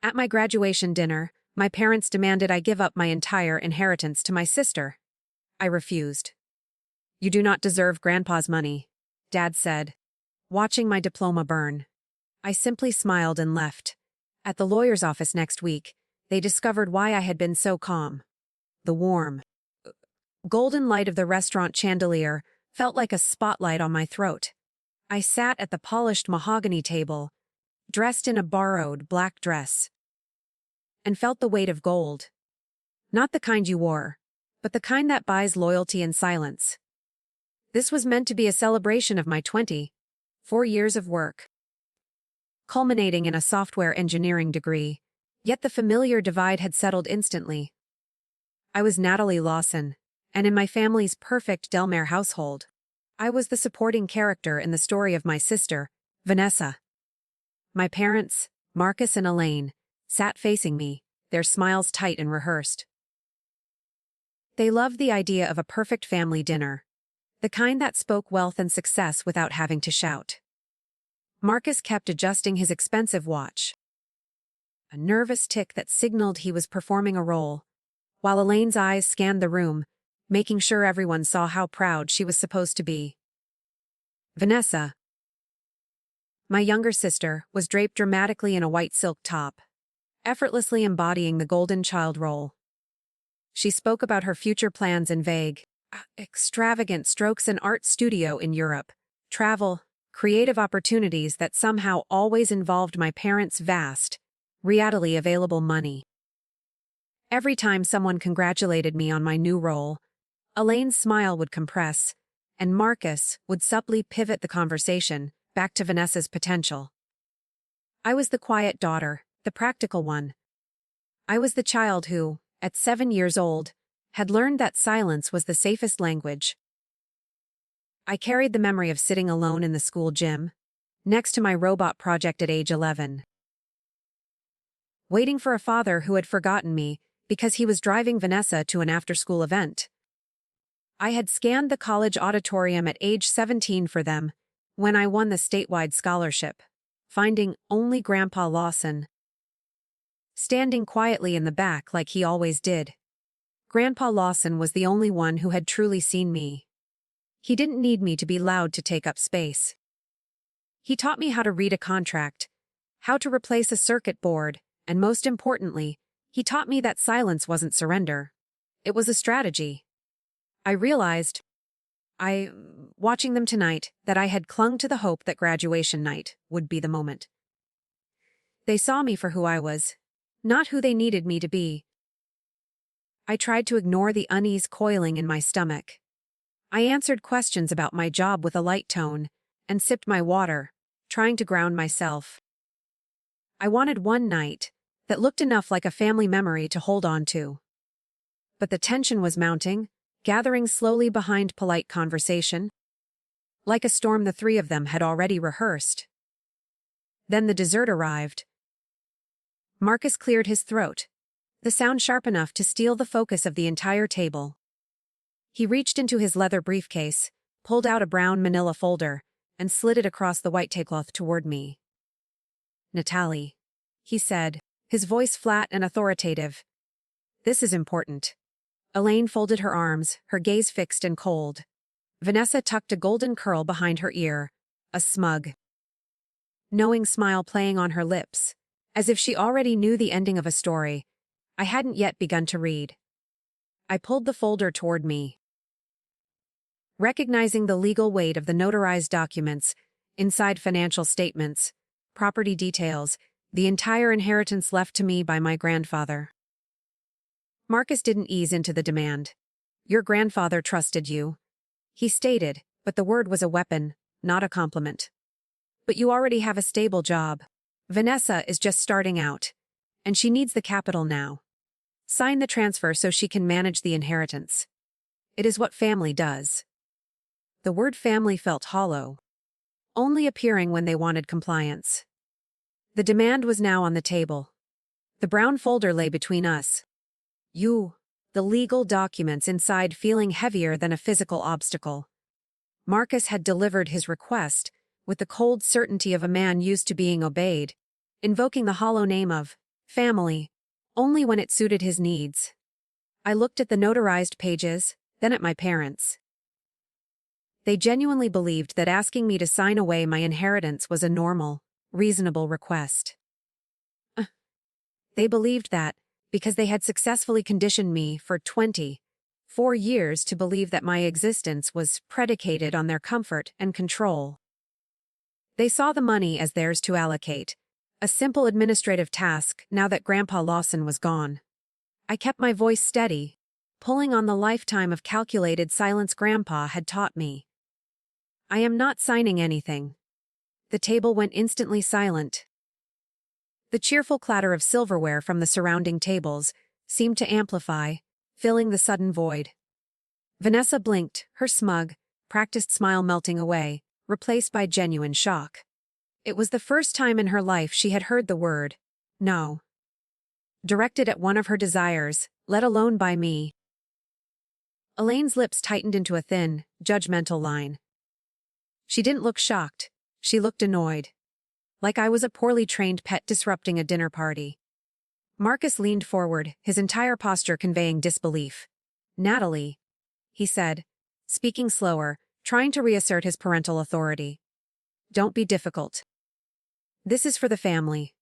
At my graduation dinner, my parents demanded I give up my entire inheritance to my sister. I refused. "You do not deserve Grandpa's money," Dad said, watching my diploma burn. I simply smiled and left. At the lawyer's office next week, they discovered why I had been so calm. The warm, golden light of the restaurant chandelier felt like a spotlight on my throat. I sat at the polished mahogany table, dressed in a borrowed black dress, and felt the weight of gold. Not the kind you wore, but the kind that buys loyalty in silence. This was meant to be a celebration of my 24 years of work, culminating in a software engineering degree, yet the familiar divide had settled instantly. I was Natalie Lawson, and in my family's perfect Delmare household, I was the supporting character in the story of my sister, Vanessa. My parents, Marcus and Elaine, sat facing me, their smiles tight and rehearsed. They loved the idea of a perfect family dinner, the kind that spoke wealth and success without having to shout. Marcus kept adjusting his expensive watch, a nervous tick that signaled he was performing a role, while Elaine's eyes scanned the room, making sure everyone saw how proud she was supposed to be. Vanessa, my younger sister, was draped dramatically in a white silk top, effortlessly embodying the golden child role. She spoke about her future plans in vague, extravagant strokes: an art studio in Europe, travel, creative opportunities that somehow always involved my parents' vast, readily available money. Every time someone congratulated me on my new role, Elaine's smile would compress, and Marcus would subtly pivot the conversation back to Vanessa's potential. I was the quiet daughter, the practical one. I was the child who, at 7 years old, had learned that silence was the safest language. I carried the memory of sitting alone in the school gym, next to my robot project at age 11, waiting for a father who had forgotten me because he was driving Vanessa to an after-school event. I had scanned the college auditorium at age 17 for them when I won the statewide scholarship, finding only Grandpa Lawson standing quietly in the back like he always did. Grandpa Lawson was the only one who had truly seen me. He didn't need me to be loud to take up space. He taught me how to read a contract, how to replace a circuit board, and most importantly, he taught me that silence wasn't surrender. It was a strategy. I realized, watching them tonight, that I had clung to the hope that graduation night would be the moment. They saw me for who I was, not who they needed me to be. I tried to ignore the unease coiling in my stomach. I answered questions about my job with a light tone and sipped my water, trying to ground myself. I wanted one night that looked enough like a family memory to hold on to. But the tension was mounting, gathering slowly behind polite conversation. Like a storm, the three of them had already rehearsed. Then the dessert arrived. Marcus cleared his throat, the sound sharp enough to steal the focus of the entire table. He reached into his leather briefcase, pulled out a brown manila folder, and slid it across the white tablecloth toward me. "Natalie," he said, his voice flat and authoritative. "This is important." Elaine folded her arms, her gaze fixed and cold. Vanessa tucked a golden curl behind her ear, a smug, knowing smile playing on her lips, as if she already knew the ending of a story I hadn't yet begun to read. I pulled the folder toward me, recognizing the legal weight of the notarized documents, inside financial statements, property details, the entire inheritance left to me by my grandfather. Marcus didn't ease into the demand. "Your grandfather trusted you," he stated, but the word was a weapon, not a compliment. "But you already have a stable job. Vanessa is just starting out, and she needs the capital now. Sign the transfer so she can manage the inheritance. It is what family does." The word family felt hollow, only appearing when they wanted compliance. The demand was now on the table. The brown folder lay between us. The legal documents inside feeling heavier than a physical obstacle. Marcus had delivered his request with the cold certainty of a man used to being obeyed, invoking the hollow name of family, only when it suited his needs. I looked at the notarized pages, then at my parents. They genuinely believed that asking me to sign away my inheritance was a normal, reasonable request. They believed that, because they had successfully conditioned me for 24 years to believe that my existence was predicated on their comfort and control. They saw the money as theirs to allocate, a simple administrative task now that Grandpa Lawson was gone. I kept my voice steady, pulling on the lifetime of calculated silence Grandpa had taught me. I am not signing anything. The table went instantly silent. The cheerful clatter of silverware from the surrounding tables seemed to amplify, filling the sudden void. Vanessa blinked, her smug, practiced smile melting away, replaced by genuine shock. It was the first time in her life she had heard the word, no, directed at one of her desires, let alone by me. Elaine's lips tightened into a thin, judgmental line. She didn't look shocked, she looked annoyed. Like I was a poorly trained pet disrupting a dinner party. Marcus leaned forward, his entire posture conveying disbelief. Natalie, he said, speaking slower, trying to reassert his parental authority. Don't be difficult. This is for the family.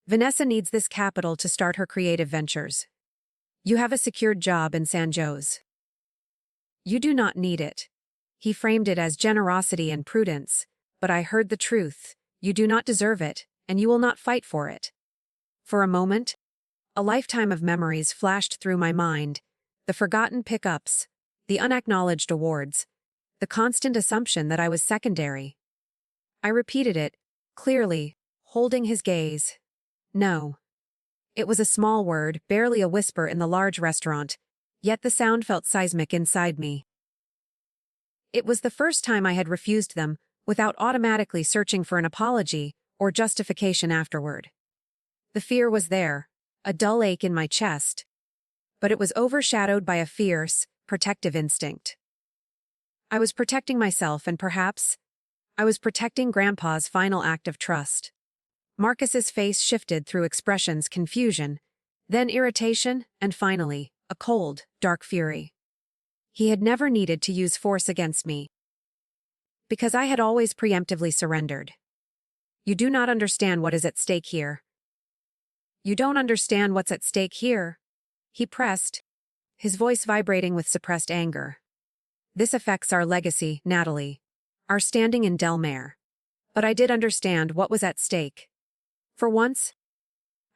Vanessa needs this capital to start her creative ventures. You have a secured job in San Jose. You do not need it. He framed it as generosity and prudence, but I heard the truth. You do not deserve it, and you will not fight for it. For a moment, a lifetime of memories flashed through my mind, the forgotten pickups, the unacknowledged awards, the constant assumption that I was secondary. I repeated it, clearly, holding his gaze. No. It was a small word, barely a whisper in the large restaurant, yet the sound felt seismic inside me. It was the first time I had refused them, without automatically searching for an apology or justification afterward. The fear was there, a dull ache in my chest, but it was overshadowed by a fierce, protective instinct. I was protecting myself and perhaps, I was protecting Grandpa's final act of trust. Marcus's face shifted through expressions confusion, then irritation, and finally, a cold, dark fury. He had never needed to use force against me, because I had always preemptively surrendered. You do not understand what is at stake here. You don't understand what's at stake here, he pressed, his voice vibrating with suppressed anger. This affects our legacy, Natalie, our standing in Delmare. But I did understand what was at stake. For once,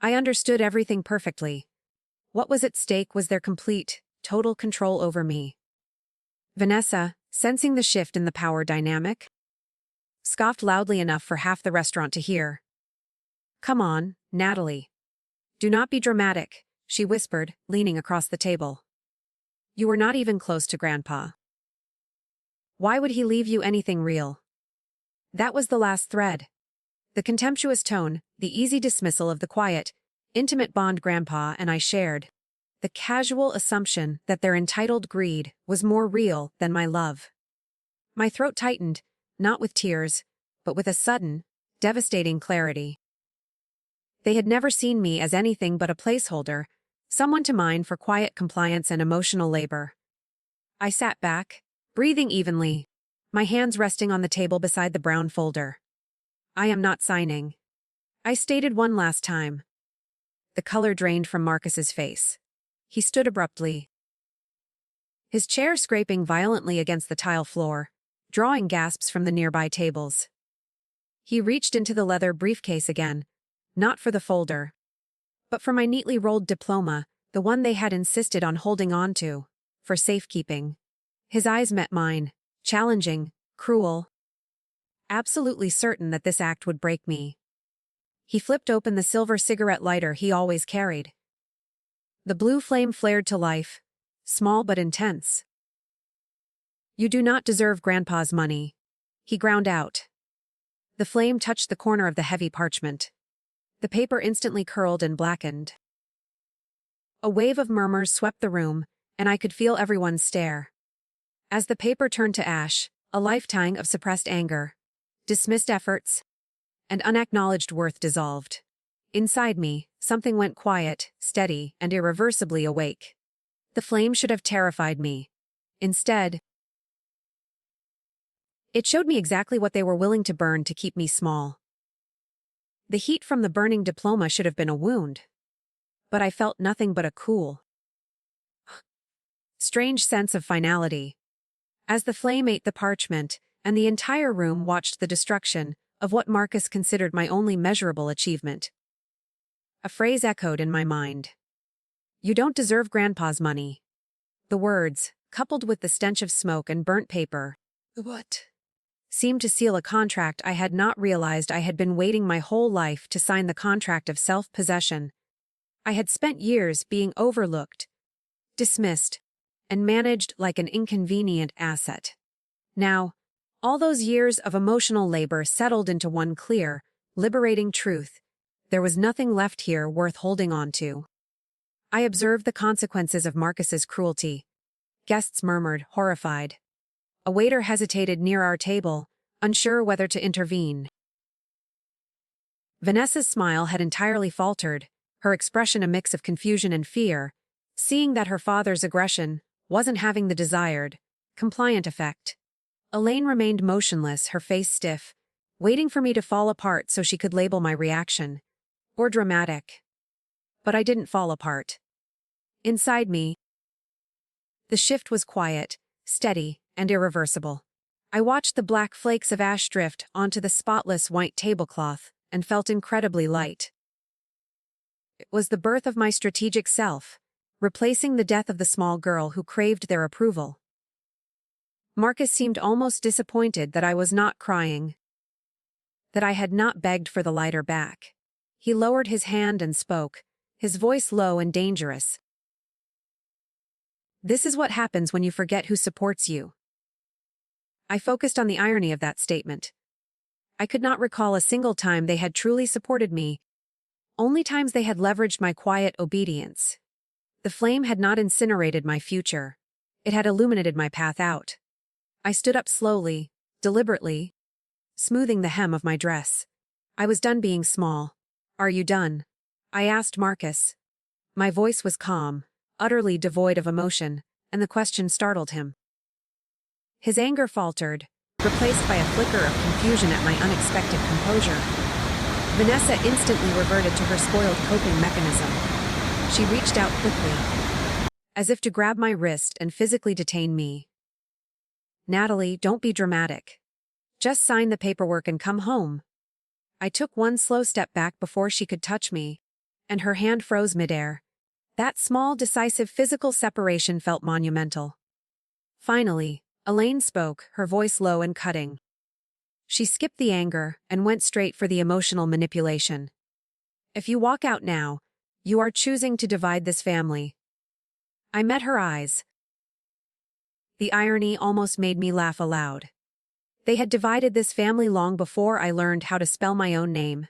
I understood everything perfectly. What was at stake was their complete, total control over me. Vanessa, sensing the shift in the power dynamic, scoffed loudly enough for half the restaurant to hear. Come on, Natalie. Do not be dramatic, she whispered, leaning across the table. You were not even close to Grandpa. Why would he leave you anything real? That was the last thread. The contemptuous tone, the easy dismissal of the quiet, intimate bond Grandpa and I shared. The casual assumption that their entitled greed was more real than my love. My throat tightened, not with tears, but with a sudden, devastating clarity. They had never seen me as anything but a placeholder, someone to mine for quiet compliance and emotional labor. I sat back, breathing evenly, my hands resting on the table beside the brown folder. I am not signing. I stated one last time. The color drained from Marcus's face. He stood abruptly, his chair scraping violently against the tile floor, drawing gasps from the nearby tables. He reached into the leather briefcase again, not for the folder, but for my neatly rolled diploma, the one they had insisted on holding on to, for safekeeping. His eyes met mine, challenging, cruel, absolutely certain that this act would break me. He flipped open the silver cigarette lighter he always carried. The blue flame flared to life, small but intense. You do not deserve Grandpa's money, he ground out. The flame touched the corner of the heavy parchment. The paper instantly curled and blackened. A wave of murmurs swept the room, and I could feel everyone's stare. As the paper turned to ash, a lifetime of suppressed anger, dismissed efforts, and unacknowledged worth dissolved. Inside me, something went quiet, steady, and irreversibly awake. The flame should have terrified me. Instead, it showed me exactly what they were willing to burn to keep me small. The heat from the burning diploma should have been a wound. But I felt nothing but a cool, strange sense of finality. As the flame ate the parchment, and the entire room watched the destruction of what Marcus considered my only measurable achievement. A phrase echoed in my mind. "You don't deserve Grandpa's money." The words, coupled with the stench of smoke and burnt paper, "What?" seemed to seal a contract I had not realized I had been waiting my whole life to sign, the contract of self-possession. I had spent years being overlooked, dismissed, and managed like an inconvenient asset. Now, all those years of emotional labor settled into one clear, liberating truth. There was nothing left here worth holding on to. I observed the consequences of Marcus's cruelty. Guests murmured, horrified. A waiter hesitated near our table, unsure whether to intervene. Vanessa's smile had entirely faltered, her expression a mix of confusion and fear, seeing that her father's aggression wasn't having the desired, compliant effect. Elaine remained motionless, her face stiff, waiting for me to fall apart so she could label my reaction. Or dramatic. But I didn't fall apart. Inside me, the shift was quiet, steady, and irreversible. I watched the black flakes of ash drift onto the spotless white tablecloth and felt incredibly light. It was the birth of my strategic self, replacing the death of the small girl who craved their approval. Marcus seemed almost disappointed that I was not crying, that I had not begged for the lighter back. He lowered his hand and spoke, his voice low and dangerous. "This is what happens when you forget who supports you." I focused on the irony of that statement. I could not recall a single time they had truly supported me, only times they had leveraged my quiet obedience. The flame had not incinerated my future. It had illuminated my path out. I stood up slowly, deliberately, smoothing the hem of my dress. I was done being small. "Are you done?" I asked Marcus. My voice was calm, utterly devoid of emotion, and the question startled him. His anger faltered, replaced by a flicker of confusion at my unexpected composure. Vanessa instantly reverted to her spoiled coping mechanism. She reached out quickly, as if to grab my wrist and physically detain me. "Natalie, don't be dramatic. Just sign the paperwork and come home." I took one slow step back before she could touch me, and her hand froze midair. That small, decisive physical separation felt monumental. Finally, Elaine spoke, her voice low and cutting. She skipped the anger and went straight for the emotional manipulation. "If you walk out now, you are choosing to divide this family." I met her eyes. The irony almost made me laugh aloud. They had divided this family long before I learned how to spell my own name.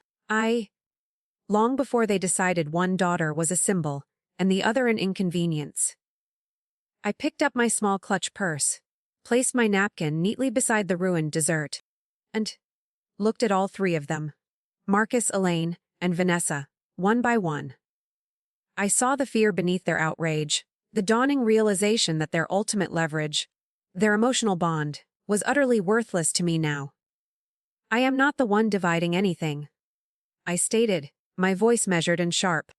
Long before they decided one daughter was a symbol, and the other an inconvenience. I picked up my small clutch purse, placed my napkin neatly beside the ruined dessert, and looked at all three of them. Marcus, Elaine, and Vanessa, one by one. I saw the fear beneath their outrage, the dawning realization that their ultimate leverage, their emotional bond, was utterly worthless to me now. "I am not the one dividing anything," I stated, my voice measured and sharp.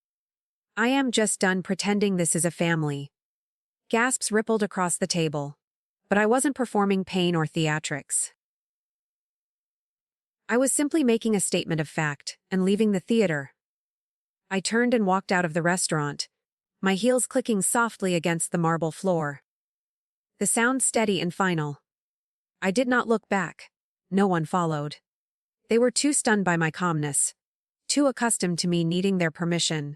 "I am just done pretending this is a family." Gasps rippled across the table, but I wasn't performing pain or theatrics. I was simply making a statement of fact and leaving the theater. I turned and walked out of the restaurant, my heels clicking softly against the marble floor. The sound steady and final. I did not look back. No one followed. They were too stunned by my calmness, too accustomed to me needing their permission,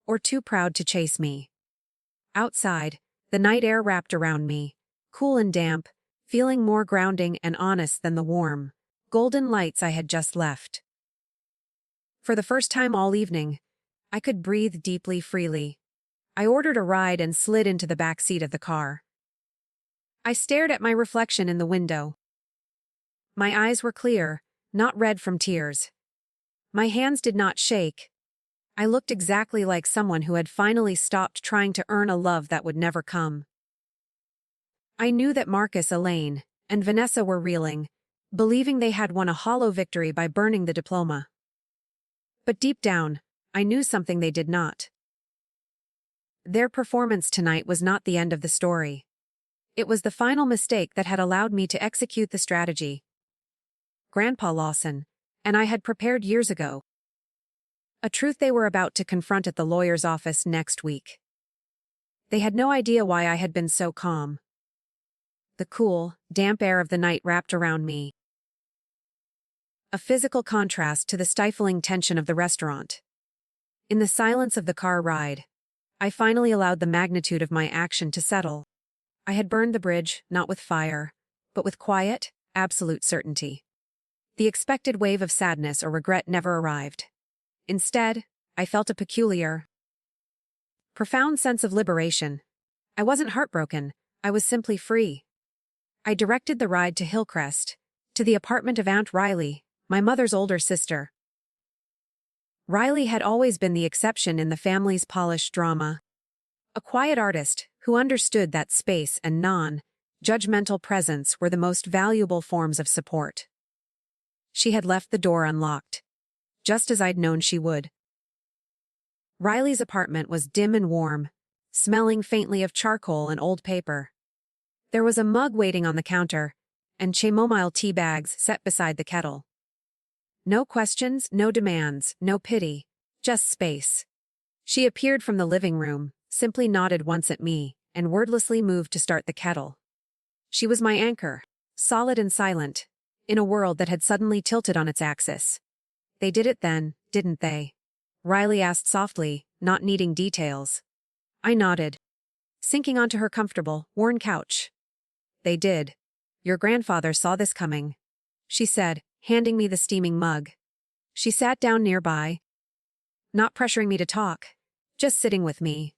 or too proud to chase me. Outside, the night air wrapped around me, cool and damp, feeling more grounding and honest than the warm, golden lights I had just left. For the first time all evening, I could breathe deeply, freely. I ordered a ride and slid into the back seat of the car. I stared at my reflection in the window. My eyes were clear, not red from tears. My hands did not shake, I looked exactly like someone who had finally stopped trying to earn a love that would never come. I knew that Marcus, Elaine, and Vanessa were reeling, believing they had won a hollow victory by burning the diploma. But deep down, I knew something they did not. Their performance tonight was not the end of the story. It was the final mistake that had allowed me to execute the strategy. Grandpa Lawson and I had prepared years ago. A truth they were about to confront at the lawyer's office next week. They had no idea why I had been so calm. The cool, damp air of the night wrapped around me. A physical contrast to the stifling tension of the restaurant. In the silence of the car ride, I finally allowed the magnitude of my action to settle. I had burned the bridge, not with fire, but with quiet, absolute certainty. The expected wave of sadness or regret never arrived. Instead, I felt a peculiar, profound sense of liberation. I wasn't heartbroken, I was simply free. I directed the ride to Hillcrest, to the apartment of Aunt Riley, my mother's older sister. Riley had always been the exception in the family's polished drama. A quiet artist who understood that space and non-judgmental presence were the most valuable forms of support. She had left the door unlocked, just as I'd known she would. Riley's apartment was dim and warm, smelling faintly of charcoal and old paper. There was a mug waiting on the counter, and chamomile tea bags set beside the kettle. No questions, no demands, no pity, just space. She appeared from the living room, simply nodded once at me, and wordlessly moved to start the kettle. She was my anchor, solid and silent, in a world that had suddenly tilted on its axis. They did it then, didn't they? Riley asked softly, not needing details. I nodded, sinking onto her comfortable, worn couch. They did. Your grandfather saw this coming, she said, handing me the steaming mug. She sat down nearby, not pressuring me to talk, just sitting with me.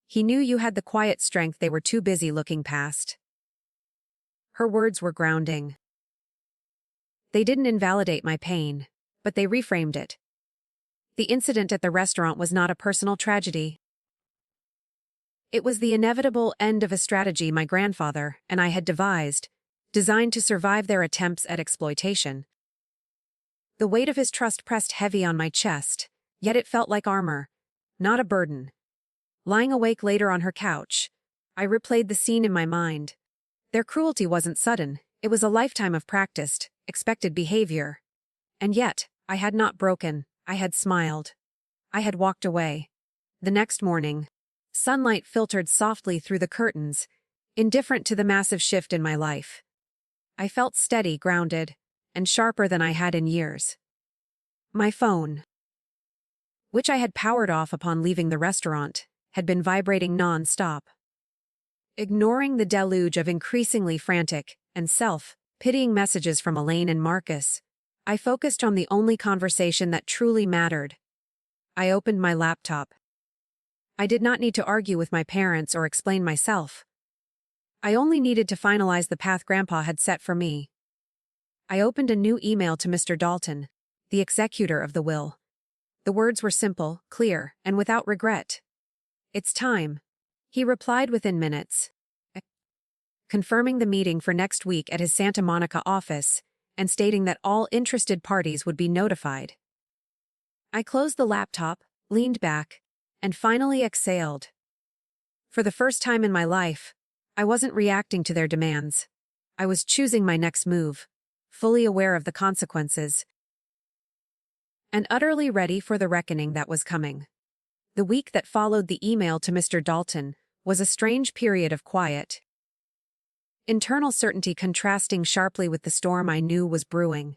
He knew you had the quiet strength they were too busy looking past. Her words were grounding. They didn't invalidate my pain, but they reframed it. The incident at the restaurant was not a personal tragedy. It was the inevitable end of a strategy my grandfather and I had devised, designed to survive their attempts at exploitation. The weight of his trust pressed heavy on my chest, yet it felt like armor, not a burden. Lying awake later on her couch, I replayed the scene in my mind. Their cruelty wasn't sudden, it was a lifetime of practiced, expected behavior. And yet, I had not broken, I had smiled. I had walked away. The next morning, sunlight filtered softly through the curtains, indifferent to the massive shift in my life. I felt steady, grounded, and sharper than I had in years. My phone, which I had powered off upon leaving the restaurant, had been vibrating non-stop. Ignoring the deluge of increasingly frantic and self-pitying messages from Elaine and Marcus, I focused on the only conversation that truly mattered. I opened my laptop. I did not need to argue with my parents or explain myself. I only needed to finalize the path Grandpa had set for me. I opened a new email to Mr. Dalton, the executor of the will. The words were simple, clear, and without regret. It's time, he replied within minutes, confirming the meeting for next week at his Santa Monica office and stating that all interested parties would be notified. I closed the laptop, leaned back, and finally exhaled. For the first time in my life, I wasn't reacting to their demands. I was choosing my next move, fully aware of the consequences, and utterly ready for the reckoning that was coming. The week that followed the email to Mr. Dalton was a strange period of quiet. Internal certainty contrasting sharply with the storm I knew was brewing.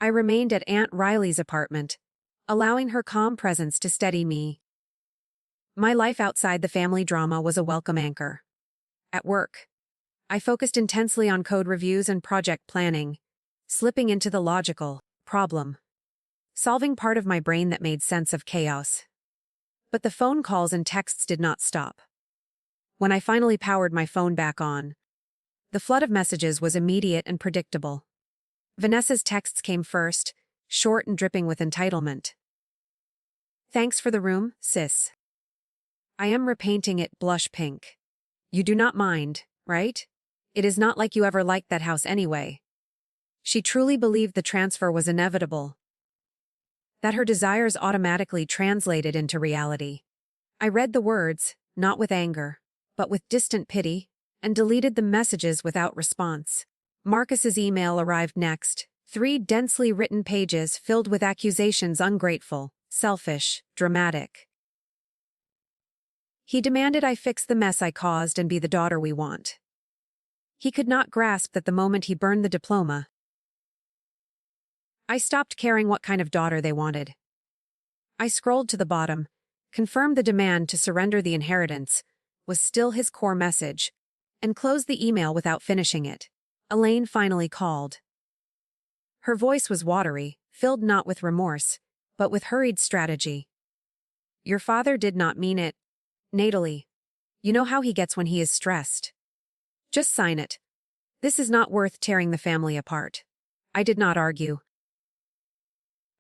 I remained at Aunt Riley's apartment, allowing her calm presence to steady me. My life outside the family drama was a welcome anchor. At work, I focused intensely on code reviews and project planning, slipping into the logical, problem-solving part of my brain that made sense of chaos. But the phone calls and texts did not stop. When I finally powered my phone back on, the flood of messages was immediate and predictable. Vanessa's texts came first, short and dripping with entitlement. Thanks for the room, sis. I am repainting it blush pink. You do not mind, right? It is not like you ever liked that house anyway. She truly believed the transfer was inevitable. That her desires automatically translated into reality. I read the words, not with anger, but with distant pity, and deleted the messages without response. Marcus's email arrived next, 3 densely written pages filled with accusations: ungrateful, selfish, dramatic. He demanded I fix the mess I caused and be the daughter we want. He could not grasp that the moment he burned the diploma, I stopped caring what kind of daughter they wanted. I scrolled to the bottom, confirmed the demand to surrender the inheritance was still his core message, and closed the email without finishing it. Elaine finally called. Her voice was watery, filled not with remorse, but with hurried strategy. Your father did not mean it, Natalie. You know how he gets when he is stressed. Just sign it. This is not worth tearing the family apart. I did not argue.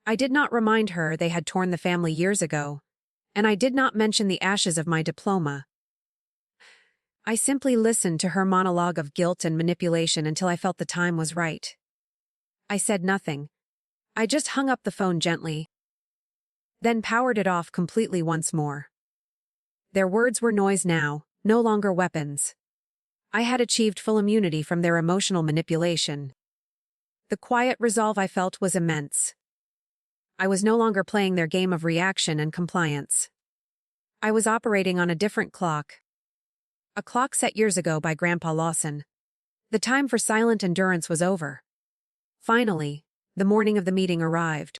I did not remind her they had torn the family years ago, and I did not mention the ashes of my diploma. I simply listened to her monologue of guilt and manipulation until I felt the time was right. I said nothing. I just hung up the phone gently, then powered it off completely once more. Their words were noise now, no longer weapons. I had achieved full immunity from their emotional manipulation. The quiet resolve I felt was immense. I was no longer playing their game of reaction and compliance. I was operating on a different clock. A clock set years ago by Grandpa Lawson. The time for silent endurance was over. Finally, the morning of the meeting arrived.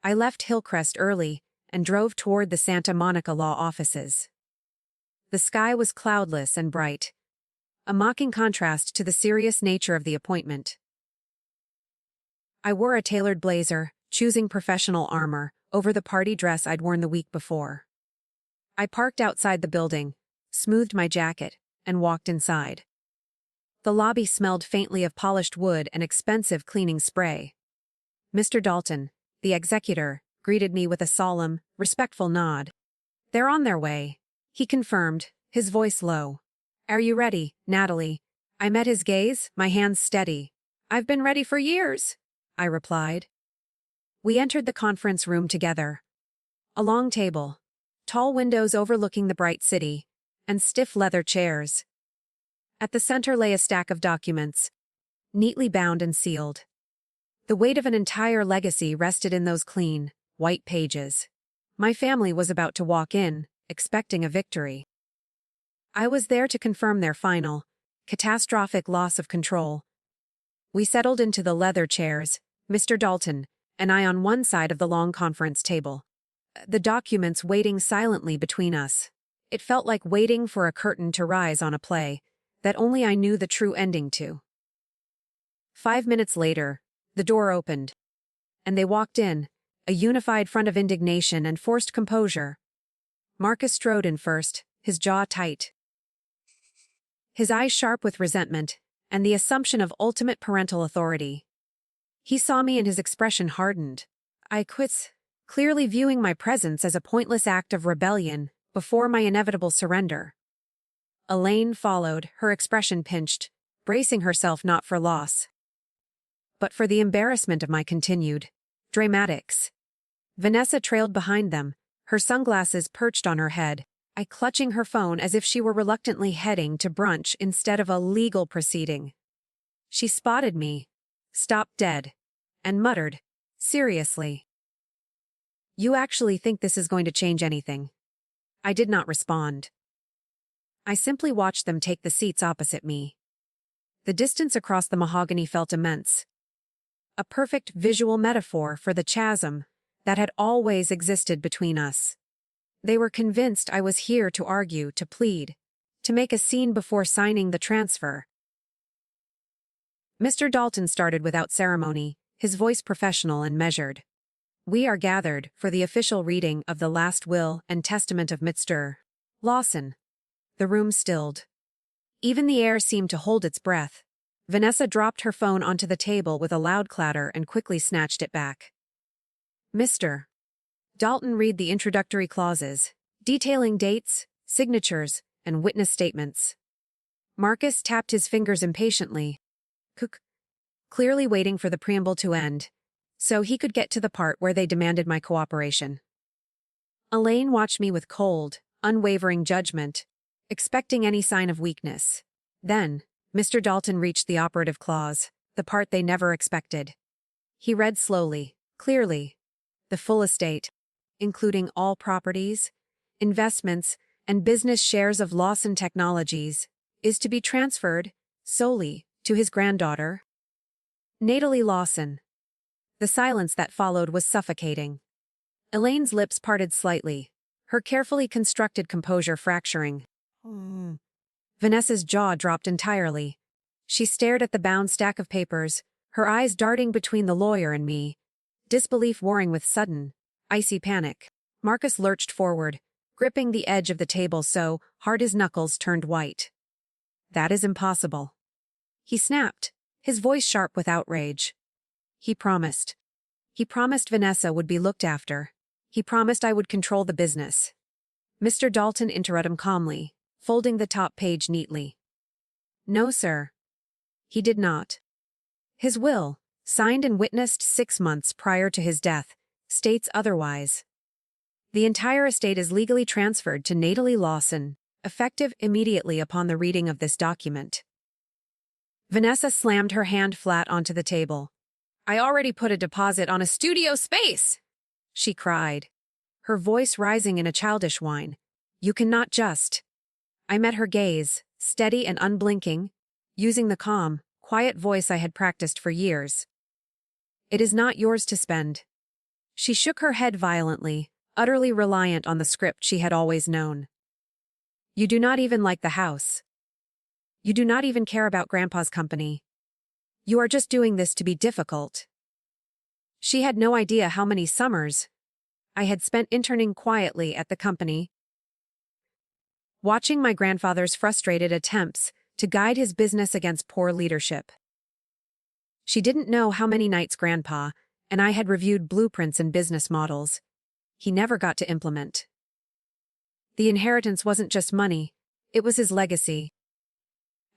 I left Hillcrest early and drove toward the Santa Monica law offices. The sky was cloudless and bright, a mocking contrast to the serious nature of the appointment. I wore a tailored blazer, choosing professional armor over the party dress I'd worn the week before. I parked outside the building, smoothed my jacket, and walked inside. The lobby smelled faintly of polished wood and expensive cleaning spray. Mr. Dalton, the executor, greeted me with a solemn, respectful nod. They're on their way, he confirmed, his voice low. Are you ready, Natalie? I met his gaze, my hands steady. I've been ready for years, I replied. We entered the conference room together. A long table, tall windows overlooking the bright city, and stiff leather chairs. At the center lay a stack of documents, neatly bound and sealed. The weight of an entire legacy rested in those clean, white pages. My family was about to walk in, expecting a victory. I was there to confirm their final, catastrophic loss of control. We settled into the leather chairs, Mr. Dalton and I on one side of the long conference table, the documents waiting silently between us. It felt like waiting for a curtain to rise on a play that only I knew the true ending to. 5 minutes later, the door opened, and they walked in, a unified front of indignation and forced composure. Marcus strode in first, his jaw tight, his eyes sharp with resentment and the assumption of ultimate parental authority. He saw me and his expression hardened. I quit, clearly viewing my presence as a pointless act of rebellion before my inevitable surrender. Elaine followed, her expression pinched, bracing herself not for loss, but for the embarrassment of my continued dramatics. Vanessa trailed behind them, her sunglasses perched on her head, I clutching her phone as if she were reluctantly heading to brunch instead of a legal proceeding. She spotted me, stopped dead, and muttered, seriously. You actually think this is going to change anything? I did not respond. I simply watched them take the seats opposite me. The distance across the mahogany felt immense. A perfect visual metaphor for the chasm that had always existed between us. They were convinced I was here to argue, to plead, to make a scene before signing the transfer. Mr. Dalton started without ceremony, his voice professional and measured. We are gathered for the official reading of the last will and testament of Mr. Lawson. The room stilled. Even the air seemed to hold its breath. Vanessa dropped her phone onto the table with a loud clatter and quickly snatched it back. Mr. Dalton read the introductory clauses, detailing dates, signatures, and witness statements. Marcus tapped his fingers impatiently, clearly waiting for the preamble to end, so he could get to the part where they demanded my cooperation. Elaine watched me with cold, unwavering judgment, expecting any sign of weakness. Then, Mr. Dalton reached the operative clause, the part they never expected. He read slowly, clearly. The full estate, including all properties, investments, and business shares of Lawson Technologies, is to be transferred, solely, to his granddaughter, Natalie Lawson. The silence that followed was suffocating. Elaine's lips parted slightly, her carefully constructed composure fracturing. Vanessa's jaw dropped entirely. She stared at the bound stack of papers, her eyes darting between the lawyer and me, disbelief warring with sudden, icy panic. Marcus lurched forward, gripping the edge of the table so hard his knuckles turned white. "That is impossible," he snapped, his voice sharp with outrage. He promised. He promised Vanessa would be looked after. He promised I would control the business. Mr. Dalton interrupted him calmly, folding the top page neatly. "No, sir. He did not. His will, signed and witnessed 6 months prior to his death, states otherwise. The entire estate is legally transferred to Natalie Lawson, effective immediately upon the reading of this document." Vanessa slammed her hand flat onto the table. "I already put a deposit on a studio space!" she cried, her voice rising in a childish whine. "You cannot just—" I met her gaze, steady and unblinking, using the calm, quiet voice I had practiced for years. "It is not yours to spend." She shook her head violently, utterly reliant on the script she had always known. "You do not even like the house. You do not even care about Grandpa's company. You are just doing this to be difficult." She had no idea how many summers I had spent interning quietly at the company, watching my grandfather's frustrated attempts to guide his business against poor leadership. She didn't know how many nights Grandpa and I had reviewed blueprints and business models he never got to implement. The inheritance wasn't just money, it was his legacy.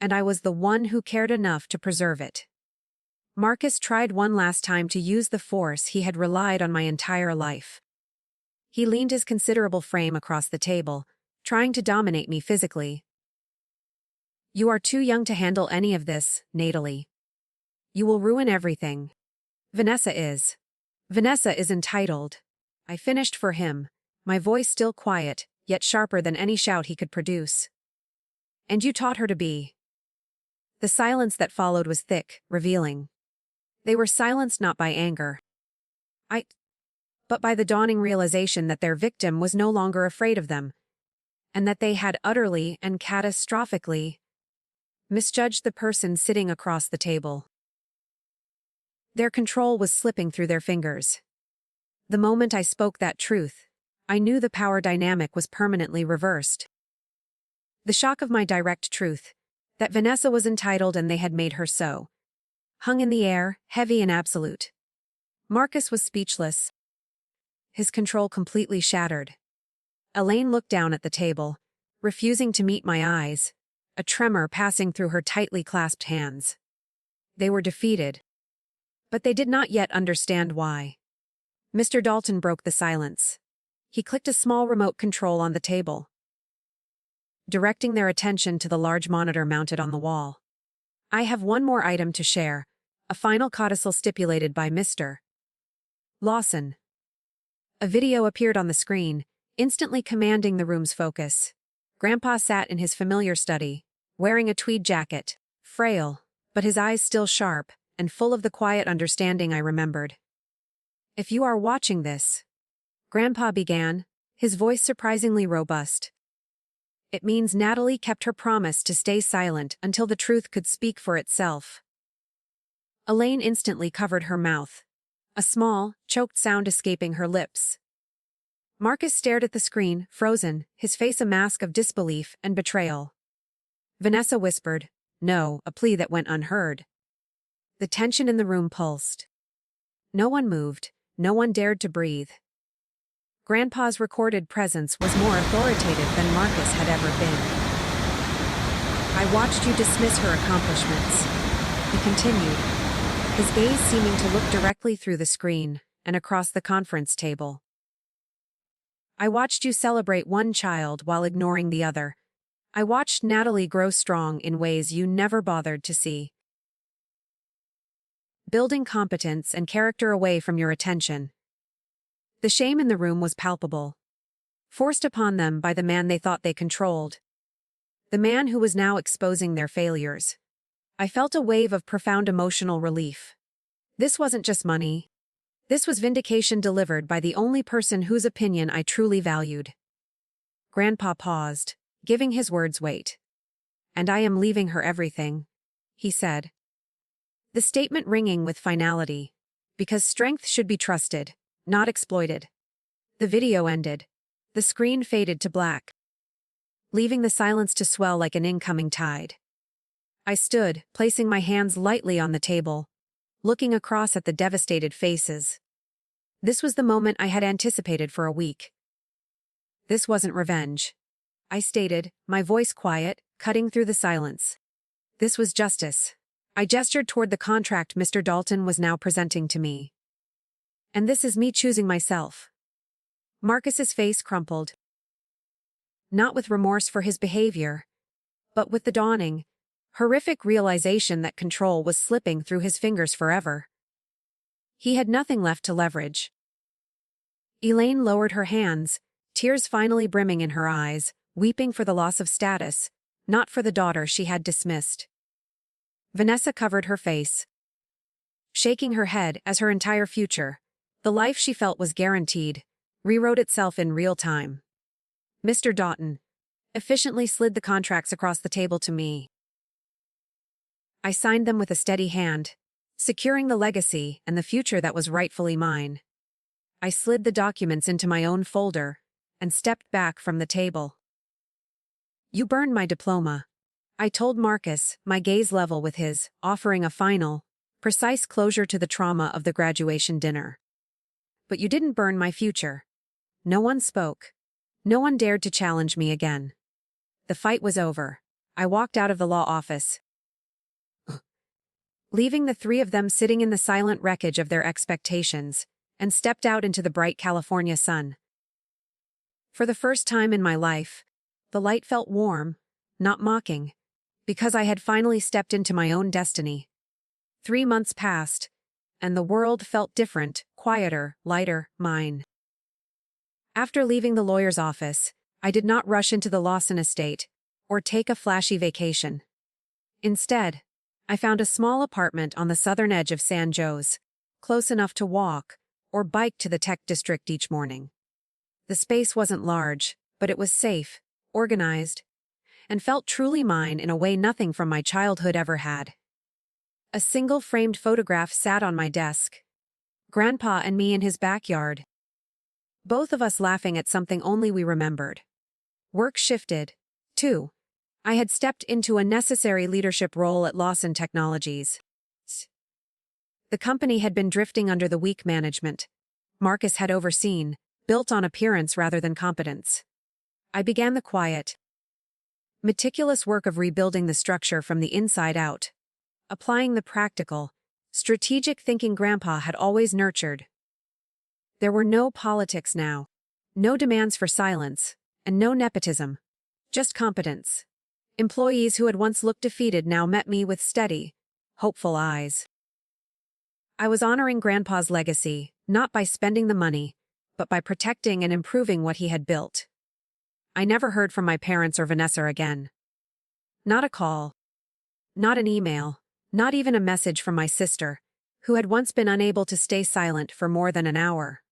And I was the one who cared enough to preserve it. Marcus tried one last time to use the force he had relied on my entire life. He leaned his considerable frame across the table, trying to dominate me physically. "You are too young to handle any of this, Natalie. You will ruin everything. Vanessa is. Vanessa is entitled." I finished for him, my voice still quiet, yet sharper than any shout he could produce. "And you taught her to be." The silence that followed was thick, revealing. They were silenced not by anger, but by the dawning realization that their victim was no longer afraid of them, and that they had utterly and catastrophically misjudged the person sitting across the table. Their control was slipping through their fingers. The moment I spoke that truth, I knew the power dynamic was permanently reversed. The shock of my direct truth, that Vanessa was entitled and they had made her so, hung in the air, heavy and absolute. Marcus was speechless, his control completely shattered. Elaine looked down at the table, refusing to meet my eyes, a tremor passing through her tightly clasped hands. They were defeated, but they did not yet understand why. Mr. Dalton broke the silence. He clicked a small remote control on the table, directing their attention to the large monitor mounted on the wall. "I have one more item to share, a final codicil stipulated by Mr. Lawson." A video appeared on the screen, instantly commanding the room's focus. Grandpa sat in his familiar study, wearing a tweed jacket, frail, but his eyes still sharp and full of the quiet understanding I remembered. "If you are watching this," Grandpa began, his voice surprisingly robust, "it means Natalie kept her promise to stay silent until the truth could speak for itself." Elaine instantly covered her mouth, a small, choked sound escaping her lips. Marcus stared at the screen, frozen, his face a mask of disbelief and betrayal. Vanessa whispered, "No," a plea that went unheard. The tension in the room pulsed. No one moved, no one dared to breathe. Grandpa's recorded presence was more authoritative than Marcus had ever been. I watched you dismiss her accomplishments, he continued, his gaze seeming to look directly through the screen and across the conference table. I watched you celebrate one child while ignoring the other. I watched Natalie grow strong in ways you never bothered to see. Building competence and character away from your attention. The shame in the room was palpable, forced upon them by the man they thought they controlled. The man who was now exposing their failures. I felt a wave of profound emotional relief. This wasn't just money. This was vindication delivered by the only person whose opinion I truly valued. Grandpa paused, giving his words weight. "And I am leaving her everything," he said. The statement ringing with finality, because strength should be trusted, not exploited. The video ended. The screen faded to black, leaving the silence to swell like an incoming tide. I stood, placing my hands lightly on the table, looking across at the devastated faces. This was the moment I had anticipated for a week. This wasn't revenge, I stated, my voice quiet, cutting through the silence. This was justice. I gestured toward the contract Mr. Dalton was now presenting to me. And this is me choosing myself. Marcus's face crumpled. Not with remorse for his behavior, but with the dawning, horrific realization that control was slipping through his fingers forever. He had nothing left to leverage. Elaine lowered her hands, tears finally brimming in her eyes, weeping for the loss of status, not for the daughter she had dismissed. Vanessa covered her face, shaking her head as her entire future, the life she felt was guaranteed, rewrote itself in real time. Mr. Dalton efficiently slid the contracts across the table to me. I signed them with a steady hand, securing the legacy and the future that was rightfully mine. I slid the documents into my own folder and stepped back from the table. "You burned my diploma," I told Marcus, my gaze level with his, offering a final, precise closure to the trauma of the graduation dinner. "But you didn't burn my future." No one spoke. No one dared to challenge me again. The fight was over. I walked out of the law office, leaving the three of them sitting in the silent wreckage of their expectations, and stepped out into the bright California sun. For the first time in my life, the light felt warm, not mocking, because I had finally stepped into my own destiny. 3 months passed, and the world felt different, quieter, lighter, mine. After leaving the lawyer's office, I did not rush into the Lawson estate or take a flashy vacation. Instead, I found a small apartment on the southern edge of San Jose, close enough to walk or bike to the tech district each morning. The space wasn't large, but it was safe, organized, and felt truly mine in a way nothing from my childhood ever had. A single framed photograph sat on my desk. Grandpa and me in his backyard, both of us laughing at something only we remembered. Work shifted, too. I had stepped into a necessary leadership role at Lawson Technologies. The company had been drifting under the weak management Marcus had overseen, built on appearance rather than competence. I began the quiet, meticulous work of rebuilding the structure from the inside out, applying the practical, strategic thinking Grandpa had always nurtured. There were no politics now, no demands for silence, and no nepotism, just competence. Employees who had once looked defeated now met me with steady, hopeful eyes. I was honoring Grandpa's legacy, not by spending the money, but by protecting and improving what he had built. I never heard from my parents or Vanessa again. Not a call, not an email, not even a message from my sister, who had once been unable to stay silent for more than an hour.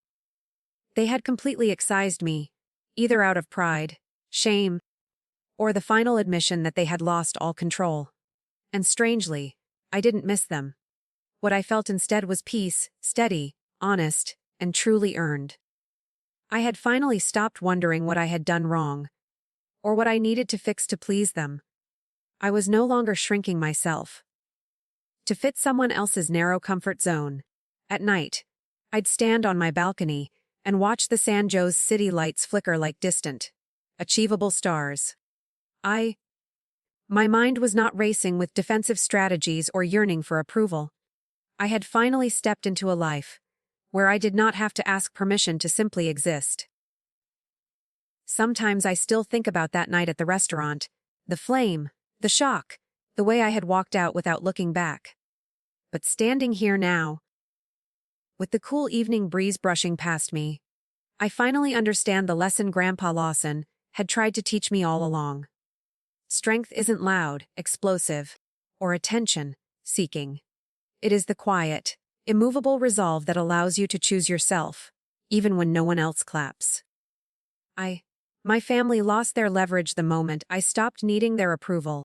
They had completely excised me, either out of pride, shame, or the final admission that they had lost all control. And strangely, I didn't miss them. What I felt instead was peace, steady, honest, and truly earned. I had finally stopped wondering what I had done wrong, or what I needed to fix to please them. I was no longer shrinking myself to fit someone else's narrow comfort zone. At night, I'd stand on my balcony and watched the San Jose's city lights flicker like distant, achievable stars. My mind was not racing with defensive strategies or yearning for approval. I had finally stepped into a life where I did not have to ask permission to simply exist. Sometimes I still think about that night at the restaurant, the flame, the shock, the way I had walked out without looking back. But standing here now, with the cool evening breeze brushing past me, I finally understand the lesson Grandpa Lawson had tried to teach me all along. Strength isn't loud, explosive, or attention-seeking. It is the quiet, immovable resolve that allows you to choose yourself, even when no one else claps. My family lost their leverage the moment I stopped needing their approval.